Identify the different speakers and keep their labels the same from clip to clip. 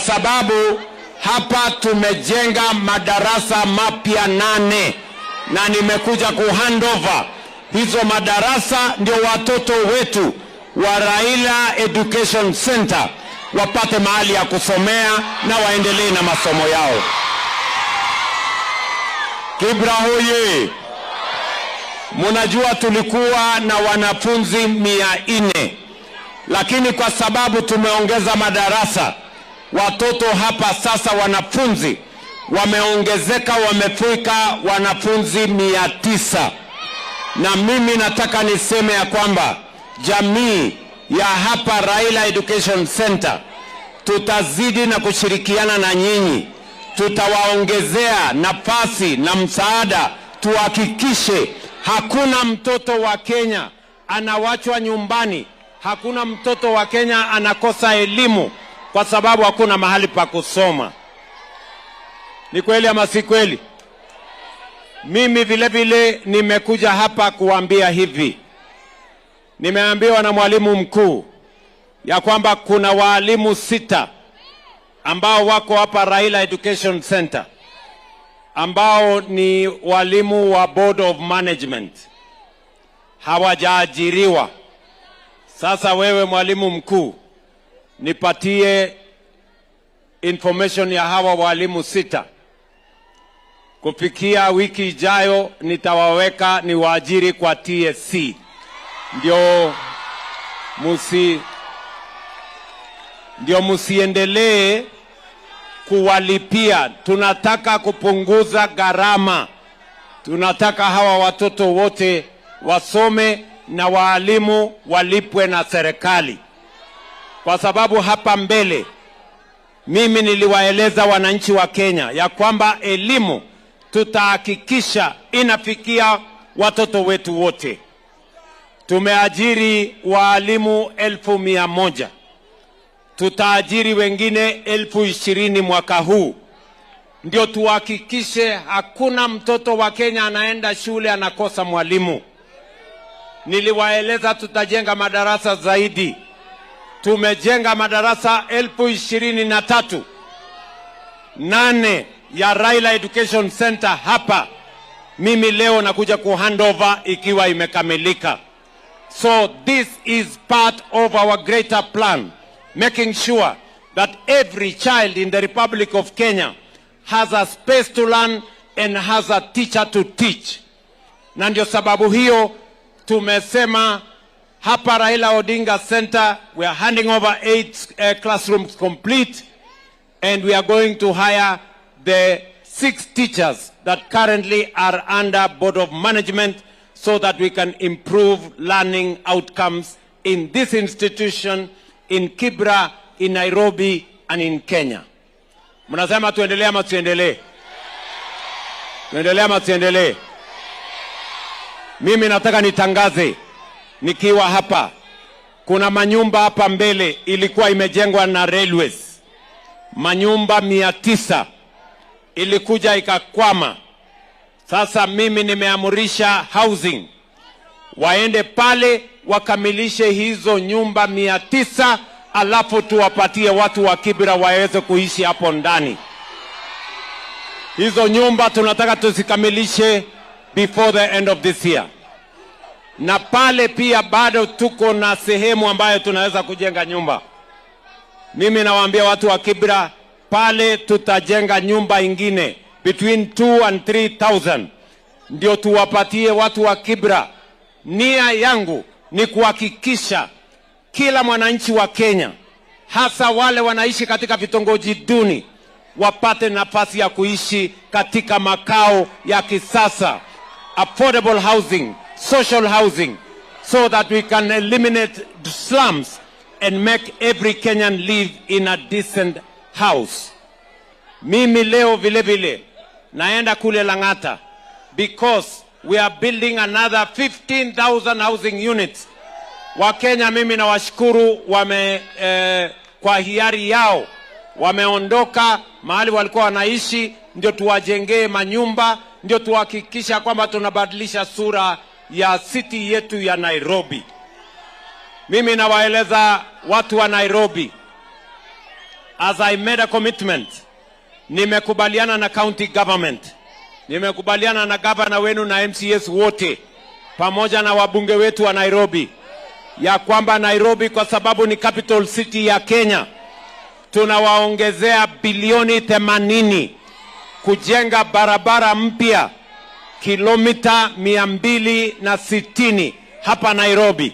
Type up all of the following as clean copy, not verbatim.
Speaker 1: sababu hapa tumejenga madarasa mapya 8 na nimekuja kuhandover hizo madarasa ndio watoto wetu wa Raila Education Center wapate mahali ya kusomea na waendelee na masomo yao. Kibra hoye! Munajua tulikuwa na wanafunzi 400, lakini kwa sababu tumeongeza madarasa, watoto hapa sasa wanafunzi wameongezeka, wamefika wanafunzi 900. Na mimi nataka niseme ya kwamba jamii ya hapa Raila Education Center tutazidi na kushirikiana na nyinyi, tutawaongezea nafasi na msaada, tuhakikishe hakuna mtoto wa Kenya anawachwa nyumbani, hakuna mtoto wa Kenya anakosa elimu kwa sababu hakuna mahali pa kusoma. Ni kweli ama si kweli? Mimi vile vile nimekuja hapa kuambia hivi. Nimeambiwa na mwalimu mkuu ya kwamba kuna walimu 6 ambao wako hapa Raila Education Center ambao ni walimu wa Board of Management, hawajaajiriwa. Sasa wewe mwalimu mkuu, nipatie information ya hawa walimu 6. Kufikia wiki ijayo nitawaweka ni waajiri kwa TSC. Ndio musiendelee kuwalipia. Tunataka kupunguza gharama. Tunataka hawa watoto wote wasome na walimu walipwe na serikali. Kwa sababu hapa mbele mimi niliwaeleza wananchi wa Kenya ya kwamba elimu tutahakikisha inafikia watoto wetu wote. Tumeajiri walimu 1,100. Tutaajiri wengine 20,000 mwaka huu. Ndio tuhakikishe hakuna mtoto wa Kenya anaenda shule anakosa mwalimu. Niliwaeleza tutajenga madarasa zaidi. Tumejenga madarasa 23,000 8 ya Raila Education Center hapa. Mimi leo nakuja kuhandover ikiwa imekamilika. So this is part of our greater plan, making sure that every child in the Republic of Kenya has a space to learn and has a teacher to teach. Na ndio sababu hiyo tumesema hapa Raila Odinga Center we are handing over 8 classrooms complete, and we are going to hire the 6 teachers that currently are under Board of Management so that we can improve learning outcomes in this institution, in Kibra, in Nairobi, and in Kenya. Mnasema tuendelee ama tuendelee? Tuendelee ama tuendelee? Mimi nataka nitangaze nikiwa hapa. Kuna manyumba hapa mbele ilikuwa imejengwa na Railways. Manyumba 900 ilikuja ikakwama. Sasa mimi nimeamurisha housing waende pale wakamilishe hizo nyumba 900, alafu tuwapatie watu wa Kibra waweze kuishi hapo ndani. Hizo nyumba tunataka tuzikamilishe before the end of this year. Na pale pia bado tuko na sehemu ambayo tunaweza kujenga nyumba. Mimi nawaambia watu wa Kibra, pale tutajenga nyumba ingine between 2 and 3,000. Ndio tuwapatie watu wa Kibra. Nia yangu ni kuhakikisha kila mwananchi wa Kenya, hasa wale wanaishi katika vitongoji duni, wapate nafasi ya kuishi katika makao ya kisasa, affordable housing, social housing, so that we can eliminate the slums and make every Kenyan live in a decent house. Mimi leo vile vile naenda kule Lang'ata because we are building another 15,000 housing units. Wakenya mimi na washukuru kwa hiari yao wameondoka mahali walikuwa wanaishi, ndio tuwajengee manyumba, ndio tuhakikisha kwamba tunabadilisha sura ya city yetu ya Nairobi. Mimi nawaeleza watu wa Nairobi, as I made a commitment, nimekubaliana na county government, nimekubaliana na governor wenu na MCS wote, pamoja na wabunge wetu wa Nairobi, ya kwamba Nairobi kwa sababu ni capital city ya Kenya, tunawaongezea bilioni 80 kujenga barabara mpya kilomita 260 hapa Nairobi,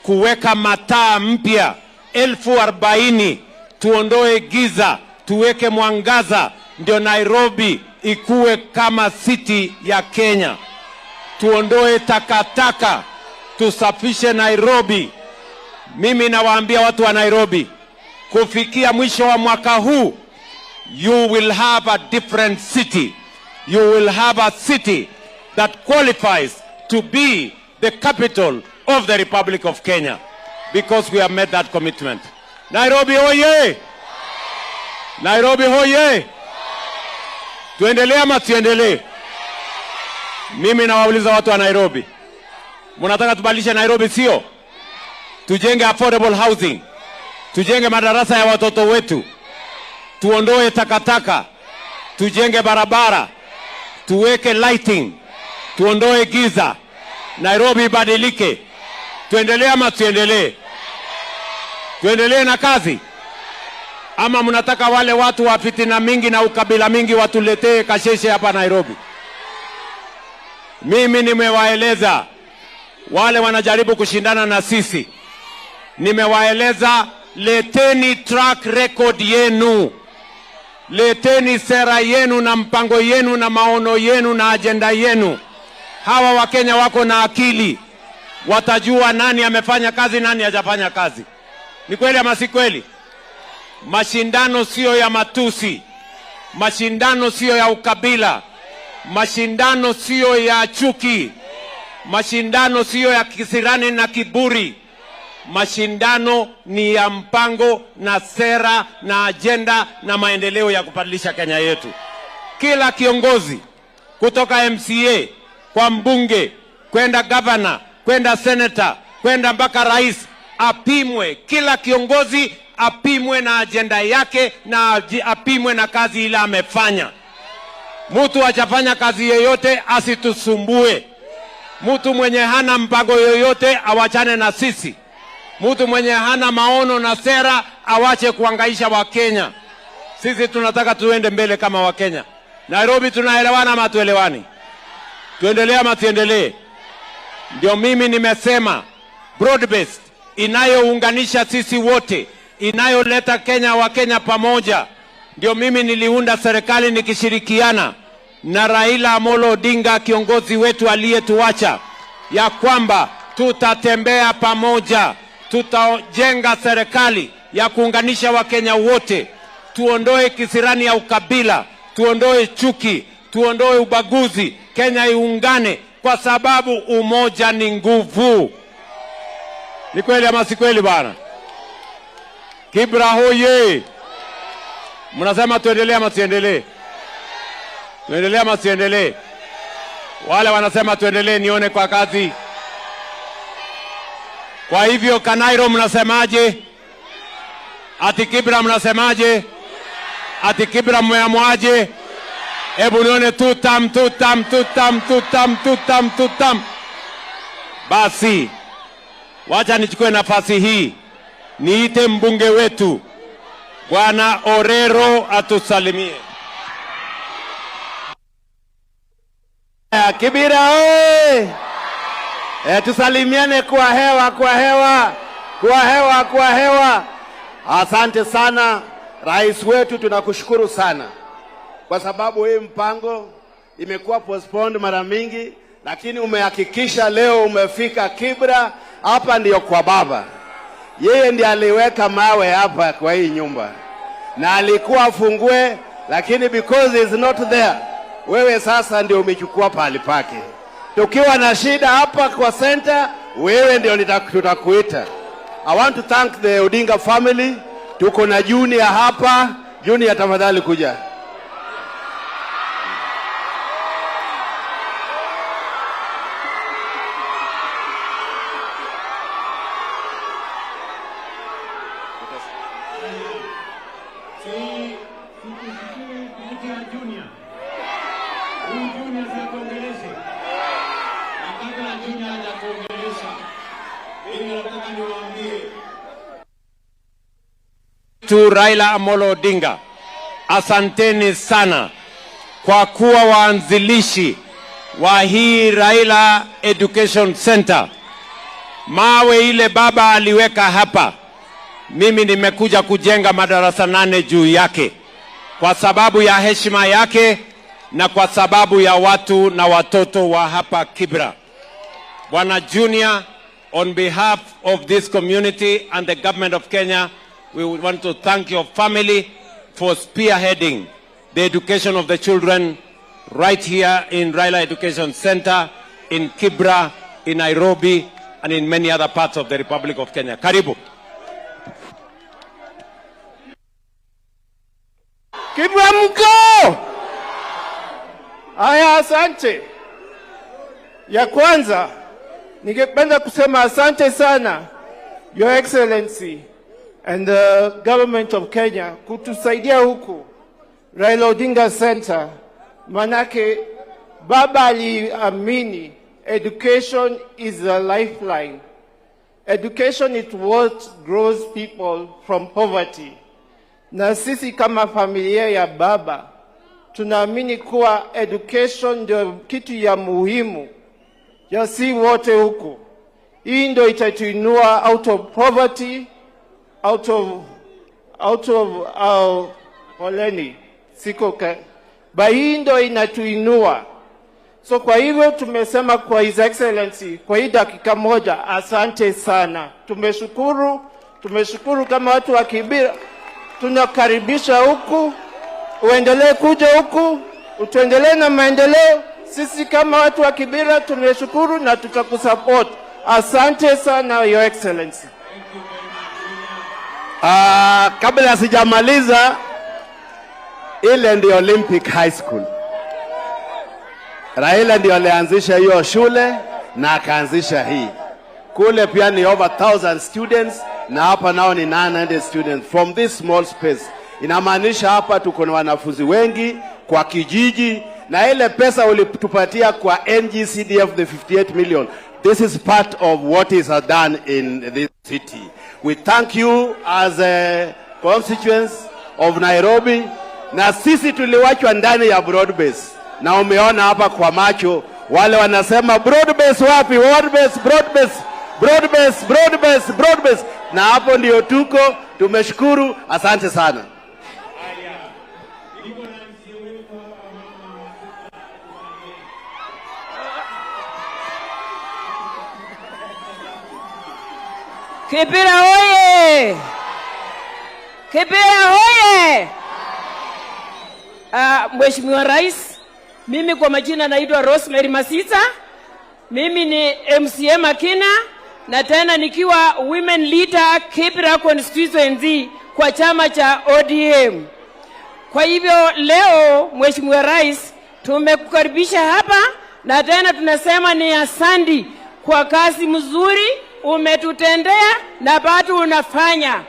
Speaker 1: kuweka mataa mpya 40,000, tuondoe giza, tuweke mwangaza, ndio Nairobi ikuwe kama city ya Kenya. Tuondoe takataka, tusafishe Nairobi. Mimi nawaambia watu wa Nairobi, kufikia mwisho wa mwaka huu, you will have a different city. You will have a city that qualifies to be the capital of the Republic of Kenya, because we have made that commitment. Nairobi hoye! Nairobi hoye! Tuendelee ama tuendelee? Mimi nawauliza watu wa Nairobi, mnataka tubadilishe Nairobi sio? Tujenge affordable housing, tujenge madarasa ya watoto wetu, tuondoe takataka, tujenge barabara, tuweke lighting, tuondoe giza, Nairobi badilike. Tuendelee ama tuendelee? Tuendelee na kazi? Ama mnataka wale watu wa fitina mingi na ukabila mingi watuletee kasheshe hapa Nairobi? Mimi nimewaeleza wale wanajaribu kushindana na sisi, nimewaeleza leteni track record yenu, leteni sera yenu na mpango yenu na maono yenu na agenda yenu. Hawa Wakenya wako na akili, watajua nani amefanya kazi, nani hajafanya kazi. Ni kweli ama si kweli? Mashindano sio ya matusi, mashindano sio ya ukabila, mashindano sio ya chuki, mashindano sio ya kisirani na kiburi. Mashindano ni ya mpango na sera na agenda na maendeleo ya kubadilisha Kenya yetu. Kila kiongozi kutoka MCA kwa mbunge, kwenda governor, kwenda senator, kwenda mpaka rais, apimwe. Kila kiongozi apimwe na agenda yake na apimwe na kazi ile amefanya. Mtu hajafanya kazi yoyote asitusumbue. Mtu mwenye hana mpango yoyote awachane na sisi. Mtu mwenye hana maono na sera awache kuhangaisha Wakenya. Sisi tunataka tuende mbele kama Wakenya. Nairobi tunaelewana ama tuelewani? Tuendelee ama tuendelee? Ndio mimi nimesema broad based, inayounganisha sisi wote, inayoleta Kenya wa Kenya pamoja. Ndio mimi niliunda serikali nikishirikiana na Raila Amolo Odinga, kiongozi wetu aliyetuacha, ya kwamba tutatembea pamoja, tutajenga serikali ya kuunganisha Wakenya wote, tuondoe kisirani ya ukabila, tuondoe chuki, tuondoe ubaguzi, Kenya iungane, kwa sababu umoja ni nguvu. Ni kweli ama si kweli bana? Kibra hoye! Mnasema tuendelee ama tuendelee? Tuendelee ama tuendelee? Wale wanasema tuendelee nione kwa kazi. Kwa hivyo Kanairo mnasemaje? Ati Kibra mnasemaje? Ati Kibra mmeamwaje? Hebu nione tutam tutam tutam tutam tutam tutam. Basi wacha nichukue nafasi hii niite mbunge wetu Bwana Orero atusalimie.
Speaker 2: Kibira oye! Tusalimiane kwa hewa, kwa hewa, kwa hewa, kwa hewa. Asante sana rais wetu, tunakushukuru sana kwa sababu hii mpango imekuwa postponed mara mingi, lakini umehakikisha leo umefika Kibra. Hapa ndiyo kwa baba, yeye ndiye aliweka mawe hapa kwa hii nyumba na alikuwa afungue, lakini because he is not there, wewe sasa ndio umechukua pahali pake. Tukiwa na shida hapa kwa center, wewe ndio tutakuita. I want to thank the Odinga family. Tuko na Junior hapa. Junior, tafadhali kuja.
Speaker 1: Junior. Huyu Junior sikuongeleshe. Nataka Junior hajakuongelesha. Mimi nataka niwaambie tu Raila Amolo Odinga, asanteni sana kwa kuwa waanzilishi wa hii Raila Education Center. Mawe ile baba aliweka hapa, mimi nimekuja kujenga madarasa 8 juu yake kwa sababu ya heshima yake na kwa sababu ya watu na watoto wa hapa Kibra. Bwana Junior, on behalf of this community and the government of Kenya, we want to thank your family for spearheading the education of the children right here in Raila Education Center, in Kibra, in Nairobi, and in many other parts of the Republic of Kenya. Karibu.
Speaker 2: Kibra mko! Aya, asante. Ya kwanza, ningependa kusema asante sana, Your Excellency and the government of Kenya kutusaidia huku Raila Odinga Center. Manake baba aliamini education is a lifeline. Education is what grows people from poverty. Na sisi kama familia ya baba tunaamini kuwa education ndio kitu ya muhimu ya si wote huku. Hii ndio itatuinua out of poverty, out of poleni sikoka. Hii ndio inatuinua. So kwa hivyo tumesema kwa His Excellency kwa hii dakika moja asante sana. Tumeshukuru kama watu wa Kibra. Tunakaribisha huku, uendelee kuja huku, utuendelee na maendeleo. Sisi kama watu wa Kibra tumeshukuru na tutakusupport. Asante sana Your Excellency. Kabla sijamaliza, ile ndio Olympic High School. Raila ndio alianzisha hiyo shule na akaanzisha hii. Kule pia ni over 1000 students na hapa nao ni 900 students from this small space. Inamaanisha hapa tuko na wanafunzi wengi kwa kijiji, na ile pesa ulitupatia kwa NGCDF the 58 million. This is part of what is done in this city. We thank you as a constituents of Nairobi. Na sisi tuliwachwa ndani ya broad base. Na umeona hapa kwa macho wale wanasema broad base wapi? Broad base. Na hapo ndio tuko. Tumeshukuru. Asante sana.
Speaker 3: Kibra hoye! Kibra hoye! Mheshimiwa Rais, mimi kwa majina naitwa Rosemary Masisa. Mimi ni MCA Makina na tena nikiwa women leader Kibra constituency kwa chama cha ODM. Kwa hivyo leo Mheshimiwa Rais tumekukaribisha hapa na tena tunasema ni asante kwa kazi mzuri umetutendea na bado unafanya.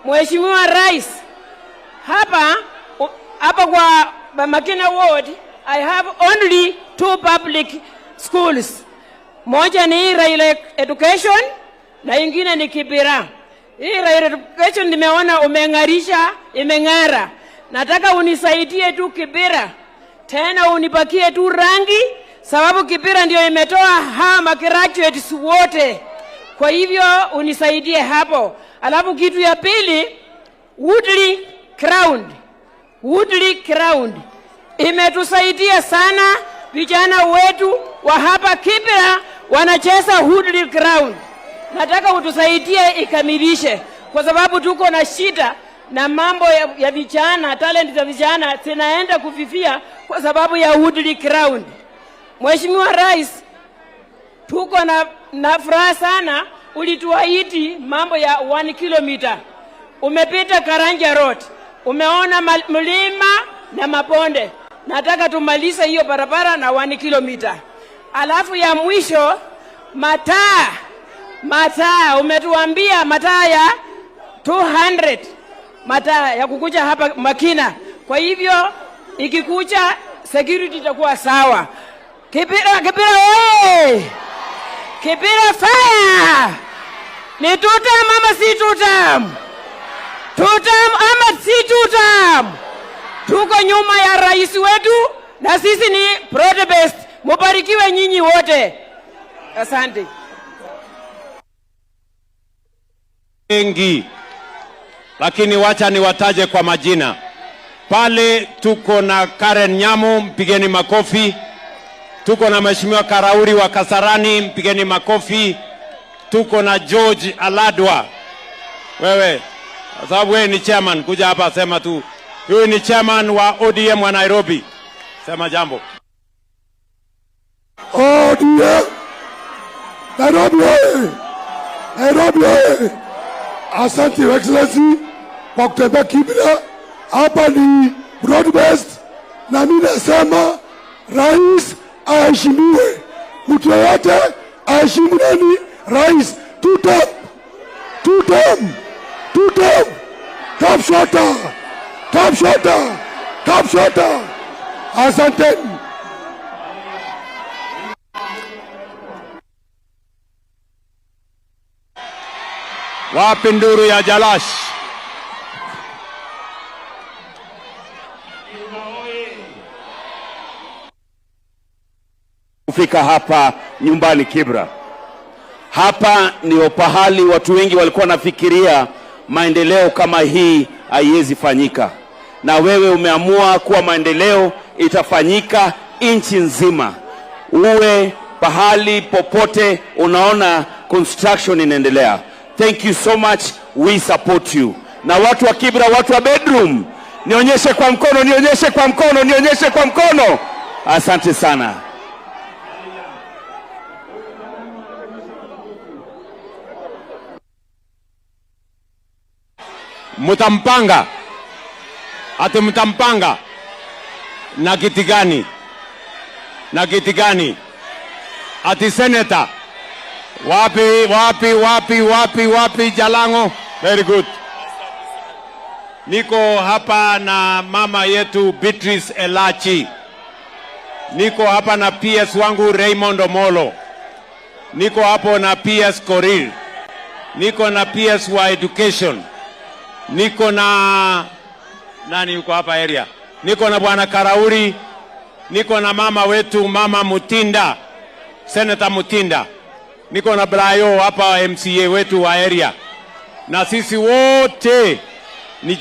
Speaker 3: Mheshimiwa Rais, hapa kwa Makina Ward, I have only 2 public schools. Moja ni Raila Education na ingine ni Kibra. Hii Raila Education nimeona umeng'arisha, imeng'ara. Nataka unisaidie tu Kibra. Tena unipakie tu rangi sababu Kibra ndio imetoa hama graduates wote. Kwa hivyo unisaidie hapo. Alafu kitu ya pili, Woodley Ground imetusaidia sana. Vijana wetu wa hapa Kibra wanacheza Woodley Ground. Nataka utusaidie ikamilishe kwa sababu tuko na shida na mambo ya vijana, talent za vijana zinaenda kufifia kwa sababu ya Woodley Ground. Mheshimiwa Rais, tuko na furaha sana, ulituahidi mambo ya 1 kilomita. Umepita Karanja Road, umeona mlima na mabonde. Nataka tumalize hiyo barabara na 1 kilomita. Alafu ya mwisho mataa umetuambia mataa ya 200 mataa ya kukuja hapa Makina. Kwa hivyo ikikuja security itakuwa sawa. Kibira oye! Kibira fire! Ni tutam ama si tutam? Tutam ama si tutam? Tuko nyuma ya rais wetu na sisi ni broad based. Mubarikiwe nyinyi wote. Asante.
Speaker 1: Wengi, lakini wacha niwataje kwa majina. Pale tuko na Karen Nyamu, mpigeni makofi. Tuko na Mheshimiwa Karauri wa Kasarani, mpigeni makofi. Tuko na George Aladwa. Wewe, kwa sababu wewe ni chairman, kuja hapa sema tu. Huyu ni chairman wa ODM wa Nairobi. Sema jambo.
Speaker 4: ODM Nairobi oye! Nairobi oye! Asante Your Excellency kwa kutembea Kibra. Hapa ni broad based na mimi nasema rais aheshimiwe. Mtu yote aheshimu nani? Rais. Tutam. Top shota. Asante.
Speaker 1: Wapi nduru ya Jalash?
Speaker 2: Kufika hapa nyumbani Kibra. Hapa ndio pahali watu wengi walikuwa wanafikiria maendeleo kama hii haiwezi fanyika. Na wewe umeamua kuwa maendeleo itafanyika nchi nzima. Uwe pahali popote unaona construction inaendelea. Thank you so much. We support you. Na watu wa Kibra, watu wa bedroom, nionyeshe kwa mkono. Asante sana.
Speaker 1: Mtampanga. Ate mtampanga. Na kiti gani? Ati senator. Wapi Jalango? Very good. Niko hapa na mama yetu Beatrice Elachi. Niko hapa na PS wangu Raymond Omolo. Niko hapo na PS Korir. Niko na PS wa education. Niko na nani yuko hapa area? Niko na bwana Karauri. Niko na mama wetu mama Mutinda. Senator Mutinda. Niko na Brayo hapa MCA wetu wa area. Na sisi wote ni